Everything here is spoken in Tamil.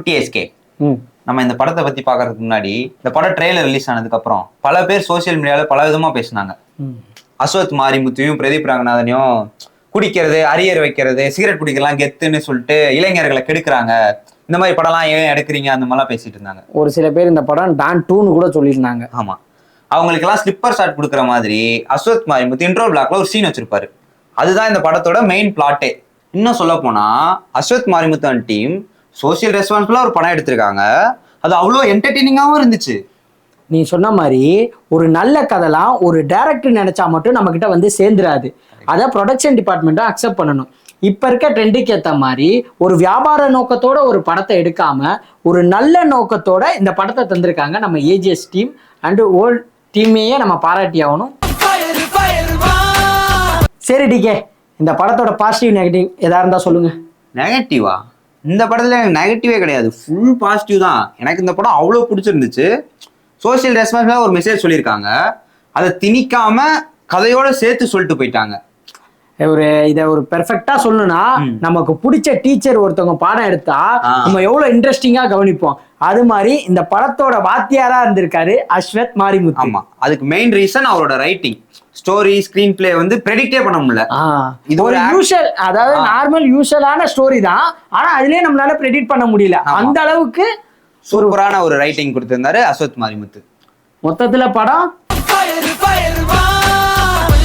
குட்டி எஸ்கே. நம்ம இந்த படத்தை பத்தி பாக்குறதுக்கு முன்னாடி இந்த படம் ட்ரெய்லர் ரிலீஸ் ஆனதுக்கு அப்புறம் பல பேர் சோசியல் மீடியால பல விதமா பேசினாங்க. அஸ்வத் மாரிமுத்தையும் பிரதீப் ரங்கநாதனையும் குடிக்கிறது, அரியர் வைக்கிறது, சிகரெட் குடிக்கலாம் கெத்துன்னு சொல்லிட்டு இளைஞர்களை கெடுக்கிறாங்க, இந்த மாதிரி படம்லாம் ஏன் எடுக்கிறீங்க, அந்த மாதிரிலாம் பேசிட்டு இருந்தாங்க. ஒரு சில பேர் இந்த படம் டான் 2ன்னு கூட சொல்லியிருந்தாங்க. ஆமா, அவங்களுக்கு எல்லாம் ஸ்லிப்பர் ஷாட் கொடுக்குற மாதிரி அஸ்வத் மாரிமுத்து இன்ட்ரோ பிளாக்ல ஒரு சீன் வச்சிருப்பாரு. அதுதான் இந்த படத்தோட மெயின் பிளாட்டே. இன்னும் சொல்ல போனா அஸ்வத் மாரிமுத்து டீம் சோசியல் ரெஸ்பான்சிபிளா ஒரு படம் எடுத்திருக்காங்க. அது அவ்வளோ என்டர்டெய்னிங்காகவும் இருந்துச்சு. நீ சொன்ன மாதிரி ஒரு நல்ல கதைலாம் ஒரு டைரக்டர் நினைச்சா மட்டும் நம்ம கிட்ட வந்து சேர்ந்துராது. அதை ப்ரொடக்ஷன் டிபார்ட்மெண்ட்டும் அக்செப்ட் பண்ணணும். இப்ப இருக்க ட்ரெண்டுக்கு ஏற்ற மாதிரி ஒரு வியாபார நோக்கத்தோட ஒரு படத்தை எடுக்காம ஒரு நல்ல நோக்கத்தோட இந்த படத்தை தந்திருக்காங்க நம்ம ஏஜிஎஸ் டீம் அண்ட் ஓல்ட் டீமையே நம்ம பாராட்டி ஆகணும். சரி டிகே, இந்த படத்தோட பாசிட்டிவ் நெகட்டிவ் எதா இருந்தா சொல்லுங்க. நெகட்டிவா? இந்த படத்துல எனக்கு நெகட்டிவே கிடையாது, ஃபுல் பாசிட்டிவ் தான். எனக்கு இந்த படம் அவ்வளோ பிடிச்சிருந்துச்சு. சோசியல் ரெஸ்பான்சிபிளா ஒரு மெசேஜ் சொல்லியிருக்காங்க, அதை திணிக்காம கதையோட சேர்த்து சொல்லிட்டு போயிட்டாங்க. இதை ஒரு பெர்ஃபெக்டா சொல்லணும்னா, நமக்கு பிடிச்ச டீச்சர் ஒருத்தவங்க பாடம் எடுத்தா நம்ம எவ்வளவு இன்ட்ரெஸ்டிங்கா கவனிப்போம். அது மாதிரி இந்த படத்தோட வாத்தியாரா இருந்திருக்காரு அஸ்வத் மாரிமுத்து. ஆமா, அதுக்கு மெயின் ரீசன் அவரோட ரைட்டிங், ஸ்டோரி, ஸ்கிரீன் பிளே வந்து ப்ரெடிக்டே பண்ண முடியல. இது ஒரு யூஷுவல், அதாவது நார்மல் யூஷுவலான ஸ்டோரி தான், ஆனா அதுலயே நம்மளால ப்ரெடிக்ட் பண்ண முடியல. அந்த அளவுக்கு சூப்பரான ஒரு ரைட்டிங் கொடுத்திருந்தாரு அஸ்வத் மாரிமுத்து. மொத்தத்துல படம்